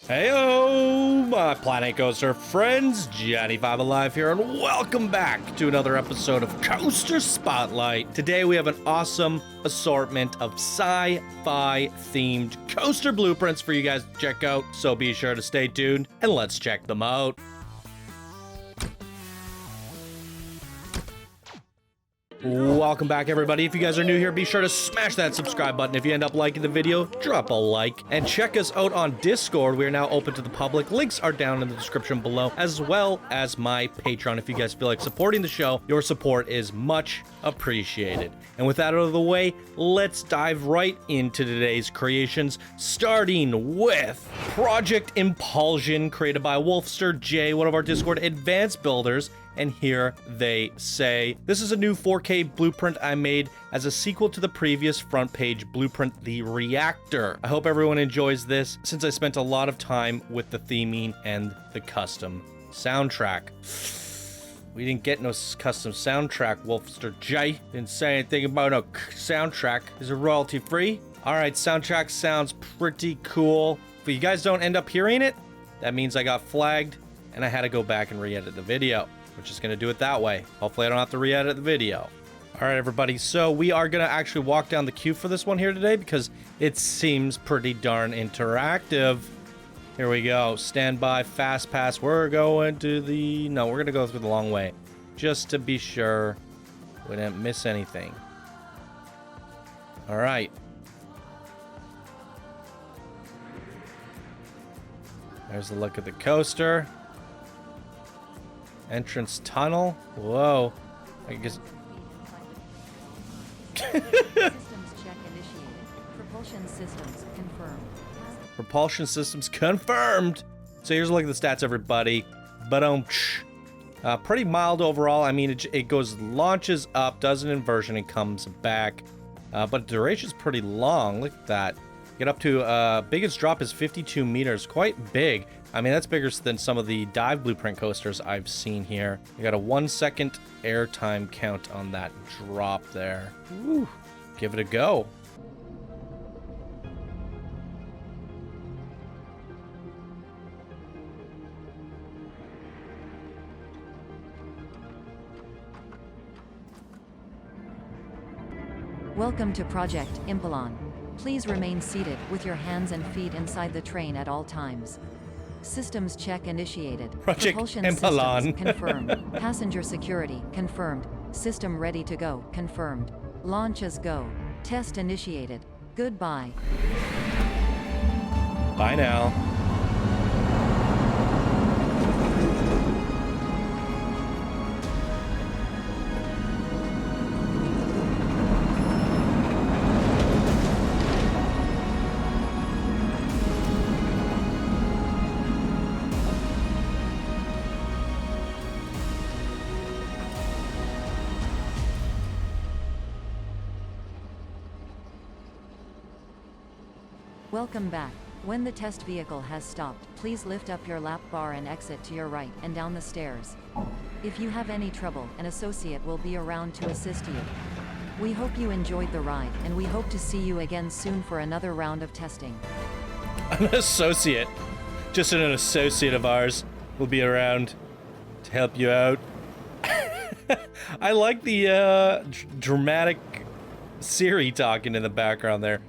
Heyo, my Planet Coaster friends, Johnny5 Alive here, and welcome back to another episode of Coaster Spotlight. Today we have an awesome assortment of sci-fi themed coaster blueprints for you guys to check out, so be sure to stay tuned and let's check them out. Welcome back, everybody. If you guys are new here, be sure to smash that subscribe button. If you end up liking the video, drop a like. And check us out on Discord. We are now open to the public. Links are down in the description below, as well as my Patreon. If you guys feel like supporting the show, your support is much appreciated. And with that out of the way, let's dive right into today's creations, starting with Project Impulon, created by Wolfster J, one of our Discord advanced builders. And here they say, this is a new 4K blueprint I made as a sequel to the previous front page blueprint, The Reactor. I hope everyone enjoys this, since I spent a lot of time with the theming and the custom soundtrack. We didn't get no custom soundtrack, Wolfster J. Didn't say anything about no soundtrack. Is it royalty free? All right, soundtrack sounds pretty cool. If you guys don't end up hearing it, that means I got flagged and I had to go back and re-edit the video. We're just going to do it that way. Hopefully I don't have to re-edit the video. All right, everybody. So we are going to actually walk down the queue for this one here today because it seems pretty darn interactive. Here we go. Stand by, fast pass. We're going to the... No, we're going to go through the long way just to be sure we didn't miss anything. All right. There's a look at the coaster. Entrance tunnel. Whoa. I guess. Systems check initiated. Propulsion systems confirmed. Propulsion systems confirmed. So here's a look at the stats, everybody. Pretty mild overall. I mean, it goes, launches up, does an inversion, and comes back. But duration's pretty long. Look at that. Get up to, biggest drop is 52 meters. Quite big. I mean, that's bigger than some of the dive blueprint coasters I've seen here. You got a 1 second airtime count on that drop there. Woo. Give it a go. Welcome to Project Impulon. Please remain seated with your hands and feet inside the train at all times. Systems check initiated. Project Propulsion Impulon. systems confirmed. Passenger security confirmed. System ready to go confirmed. Launches go. Test initiated. Goodbye. Bye now. Welcome back. When the test vehicle has stopped, please lift up your lap bar and exit to your right and down the stairs. If you have any trouble, an associate will be around to assist you. We hope you enjoyed the ride, and we hope to see you again soon for another round of testing. An associate. Just an associate of ours will be around to help you out. I like the dramatic Siri talking in the background there.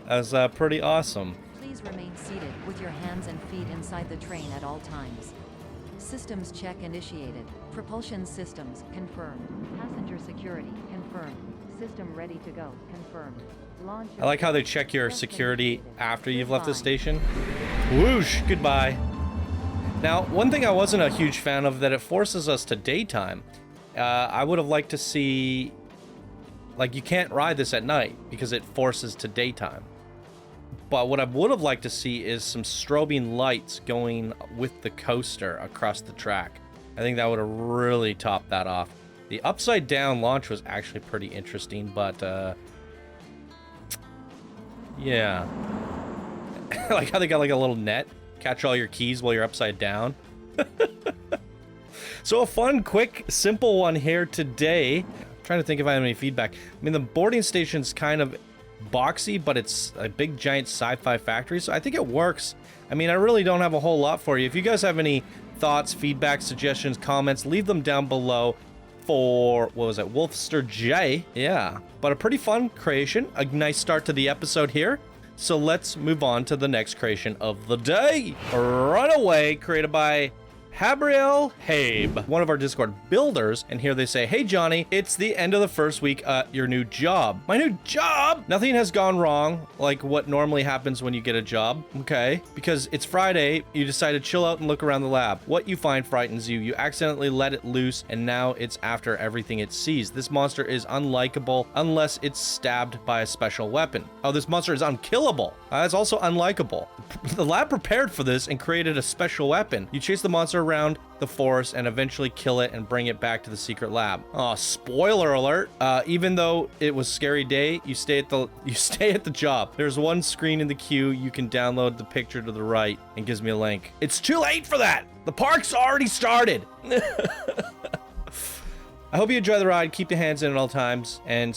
That's pretty awesome. Please remain seated with your hands and feet inside the train at all times. Systems check initiated. Propulsion systems confirmed. Passenger security confirmed. System ready to go confirmed. Launch. I like how they check your security after you've left the station. Whoosh, goodbye. Now, one thing I wasn't a huge fan of, that it forces us to daytime. I would have liked to see, like, you can't ride this at night because it forces to daytime. But what I would have liked to see is some strobing lights going with the coaster across the track. I think that would have really topped that off. The upside down launch was actually pretty interesting, but yeah. I like how they got like a little net, catch all your keys while you're upside down. So a fun, quick, simple one here today. I'm trying to think if I have any feedback. I mean, the boarding station's kind of boxy, but it's a big giant sci-fi factory, so I think it works. I mean, I really don't have a whole lot for you. If you guys have any thoughts, feedback, suggestions, comments, leave them down below. For, what was it, Wolfster J? Yeah, but a pretty fun creation, a nice start to the episode here. So let's move on to the next creation of the day. Runaway, created by Gabriel Habe, one of our Discord builders, and here they say, "Hey Johnny, it's the end of the first week at your new job." My new job? Nothing has gone wrong, like what normally happens when you get a job, okay? Because it's Friday, you decide to chill out and look around the lab. What you find frightens you. You accidentally let it loose, and now it's after everything it sees. This monster is unlikable unless it's stabbed by a special weapon. Oh, this monster is unkillable. It's also unlikable. The lab prepared for this and created a special weapon. You chase the monster around the forest and eventually kill it and bring it back to the secret lab. Oh, spoiler alert. Even though it was scary day, you stay at the job. There's one screen in the queue. You can download the picture to the right and gives me a link. It's too late for that. The park's already started. I hope you enjoy the ride. Keep your hands in at all times and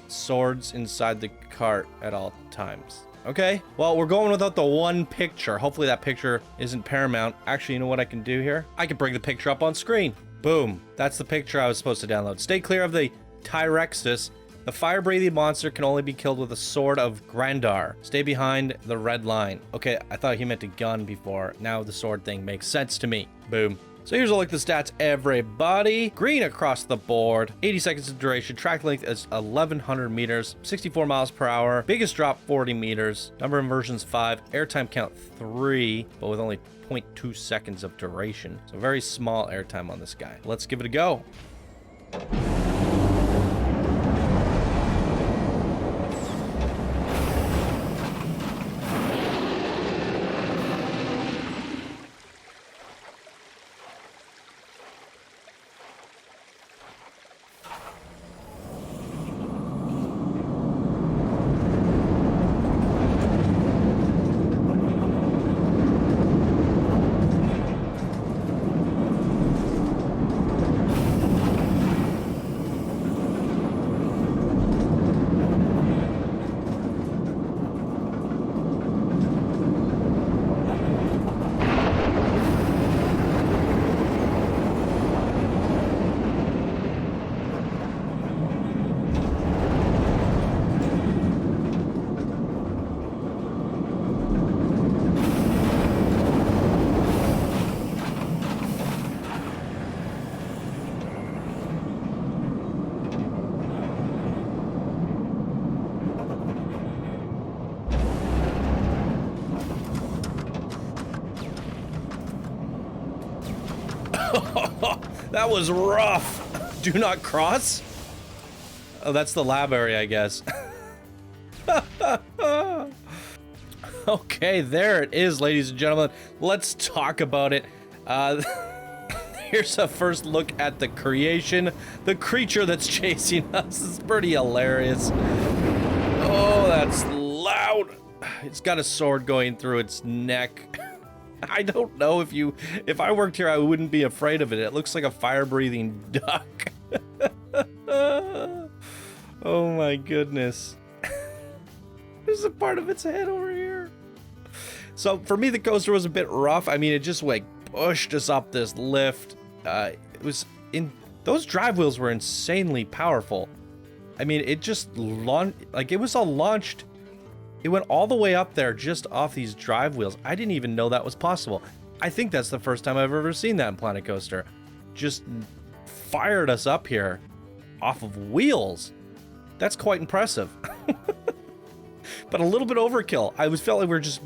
swords inside the cart at all times. Okay, well, we're going without the one picture. Hopefully that picture isn't paramount. Actually, you know what I can do here? I can bring the picture up on screen. Boom. That's the picture I was supposed to download. Stay clear of the Tyrexus. The fire-breathing monster can only be killed with a sword of Grandar. Stay behind the red line. Okay, I thought he meant a gun before. Now the sword thing makes sense to me. Boom. So here's a look at the stats, everybody. Green across the board, 80 seconds of duration, track length is 1,100 meters, 64 miles per hour, biggest drop 40 meters, number of inversions 5, airtime count 3, but with only 0.2 seconds of duration. So very small airtime on this guy. Let's give it a go. That was rough. Do not cross. Oh, that's the lab area, I guess. Okay, there it is, ladies and gentlemen. Let's talk about it. Here's a first look at the creation. The creature that's chasing us is pretty hilarious. Oh, that's loud. It's got a sword going through its neck. I don't know if I worked here, I wouldn't be afraid of it. It looks like a fire-breathing duck. Oh my goodness. There's a part of its head over here. So for me, the coaster was a bit rough. I mean, it just like pushed us up this lift. Those drive wheels were insanely powerful. I mean, it just it was all launched. It went all the way up there just off these drive wheels. I didn't even know that was possible. I think that's the first time I've ever seen that in Planet Coaster. Just fired us up here off of wheels. That's quite impressive. But a little bit overkill. I felt like we were just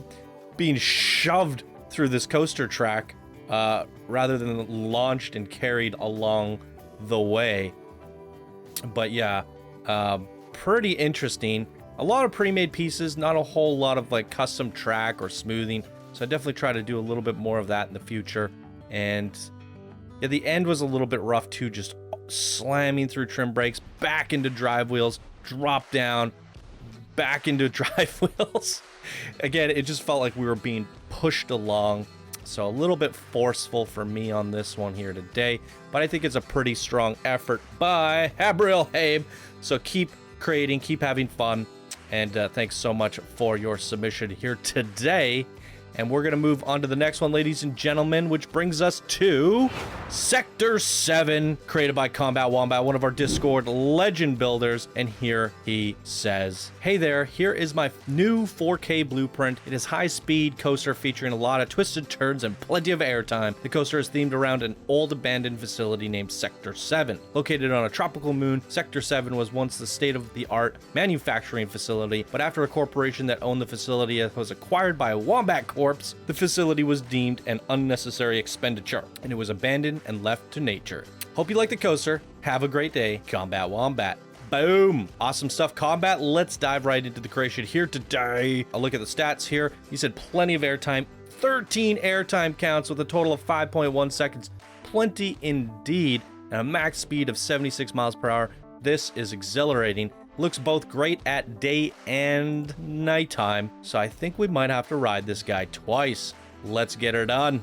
being shoved through this coaster track rather than launched and carried along the way. But yeah, pretty interesting. A lot of pre-made pieces, not a whole lot of like custom track or smoothing. So I definitely try to do a little bit more of that in the future. And yeah, the end was a little bit rough too, just slamming through trim brakes, back into drive wheels, drop down, back into drive wheels. Again, it just felt like we were being pushed along. So a little bit forceful for me on this one here today, but I think it's a pretty strong effort by Gabriel Habe. So keep creating, keep having fun, And thanks so much for your submission here today. And we're going to move on to the next one, ladies and gentlemen, which brings us to Sector 7, created by Combat Wombat, one of our Discord legend builders. And here he says, hey there, here is my new 4K blueprint. It is high-speed coaster featuring a lot of twisted turns and plenty of airtime. The coaster is themed around an old abandoned facility named Sector 7. Located on a tropical moon, Sector 7 was once the state-of-the-art manufacturing facility, but after a corporation that owned the facility was acquired by a Wombat Corp, the facility was deemed an unnecessary expenditure, and it was abandoned and left to nature. Hope you like the coaster. Have a great day, Combat Wombat. Boom! Awesome stuff, Combat. Let's dive right into the creation here today. I'll look at the stats here. You said plenty of airtime. 13 airtime counts with a total of 5.1 seconds. Plenty indeed. And a max speed of 76 miles per hour. This is exhilarating. Looks both great at day and nighttime, so I think we might have to ride this guy twice. Let's get her done.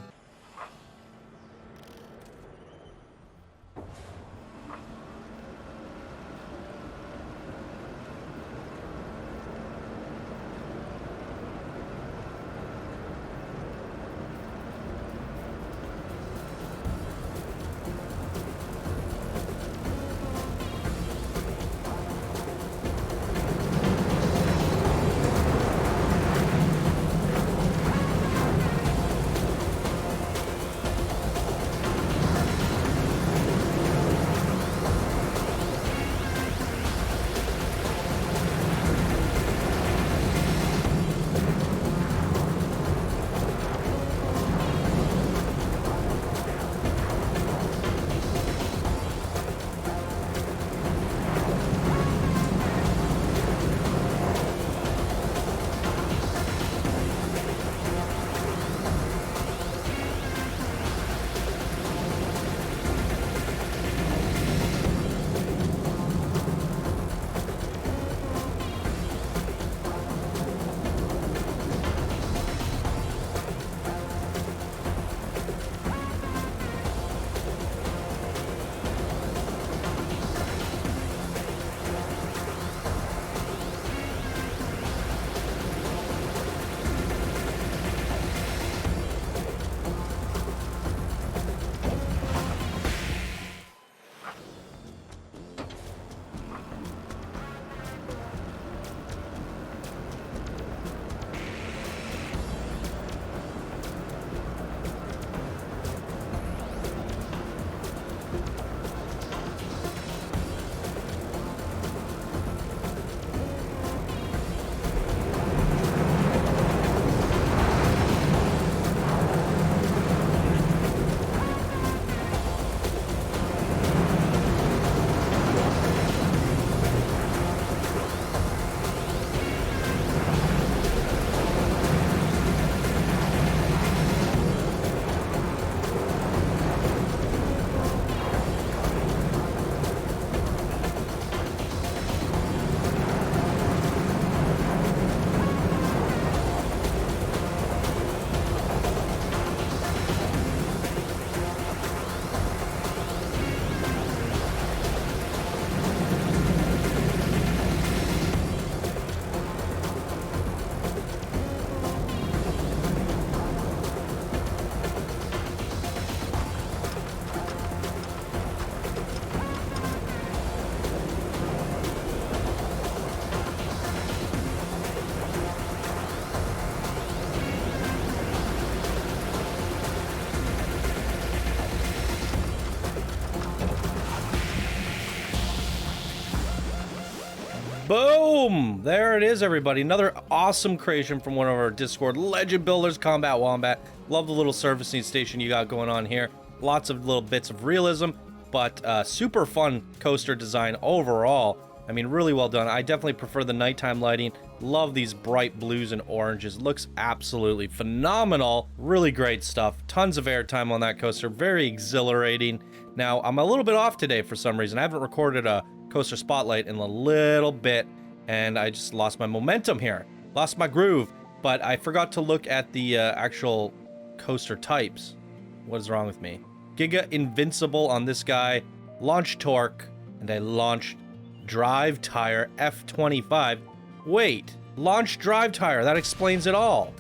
Boom! There it is, everybody. Another awesome creation from one of our Discord legend builders, Combat Wombat. Love the little servicing station you got going on here. Lots of little bits of realism, but super fun coaster design overall. I mean, really well done. I definitely prefer the nighttime lighting. Love these bright blues and oranges. Looks absolutely phenomenal. Really great stuff. Tons of airtime on that coaster. Very exhilarating. Now, I'm a little bit off today for some reason. I haven't recorded a coaster spotlight in a little bit, and I just lost my momentum here. Lost my groove, but I forgot to look at the actual coaster types. What is wrong with me? Giga Invincible on this guy. Launch Torque, and I launched Drive Tire F25. Wait, launch drive tire. That explains it all.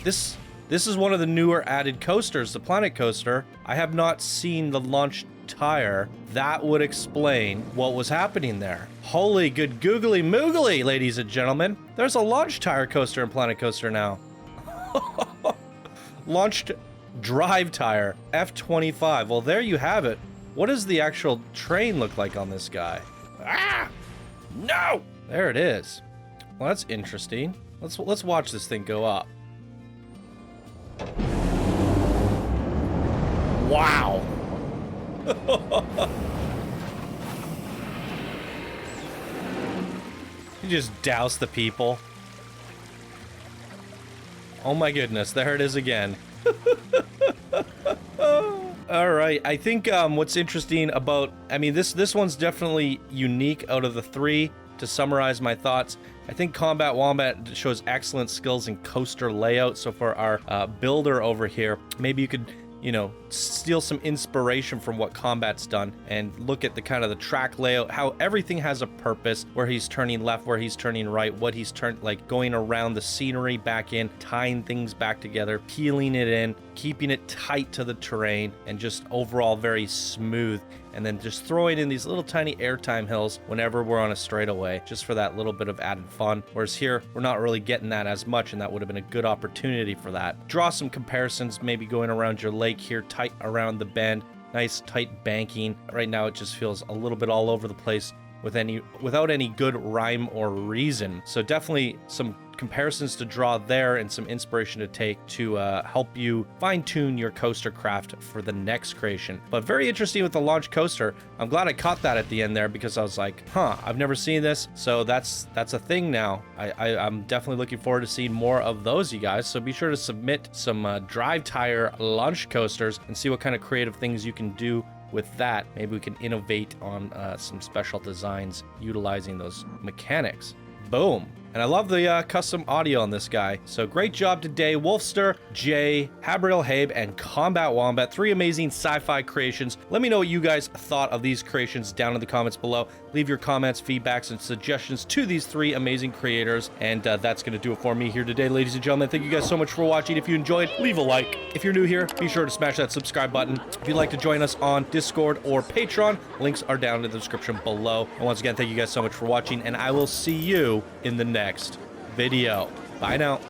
This is one of the newer added coasters, the Planet Coaster. I have not seen the launch tire. That would explain what was happening there. Holy good googly moogly, ladies and gentlemen. There's a launch tire coaster in Planet Coaster now. Launched drive tire, F25. Well, there you have it. What does the actual train look like on this guy? Ah! No! There it is. Well, that's interesting. Let's watch this thing go up. Wow. You just douse the people. Oh my goodness, there it is again. All right, I think what's interesting about, I mean, this one's definitely unique out of the three. To summarize my thoughts, I think Combat Wombat shows excellent skills in coaster layout. So for our builder over here, maybe you could, you know, steal some inspiration from what Combat's done and look at the kind of the track layout, how everything has a purpose, where he's turning left, where he's turning right, what he's like going around the scenery back in, tying things back together, peeling it in, keeping it tight to the terrain, and just overall very smooth. And then just throwing in these little tiny airtime hills whenever we're on a straightaway, just for that little bit of added fun. Whereas here, we're not really getting that as much, and that would have been a good opportunity for that. Draw some comparisons, maybe going around your lake here, tight around the bend, nice tight banking. Right now, it just feels a little bit all over the place without any good rhyme or reason. So definitely some comparisons to draw there and some inspiration to take to help you fine-tune your coaster craft for the next creation. But very interesting with the launch coaster. I'm glad I caught that at the end there, because I was like, huh, I've never seen this. So that's a thing now. I'm definitely looking forward to seeing more of those, you guys. So be sure to submit some drive tire launch coasters and see what kind of creative things you can do with that. Maybe we can innovate on some special designs utilizing those mechanics. Boom. And I love the custom audio on this guy. So great job today, Wolfster, Jay, Habriel Habe, and Combat Wombat. 3 amazing sci-fi creations. Let me know what you guys thought of these creations down in the comments below. Leave your comments, feedbacks, and suggestions to these 3 amazing creators. And that's going to do it for me here today, ladies and gentlemen. Thank you guys so much for watching. If you enjoyed, leave a like. If you're new here, be sure to smash that subscribe button. If you'd like to join us on Discord or Patreon, links are down in the description below. And once again, thank you guys so much for watching, and I will see you in the next video. Bye now.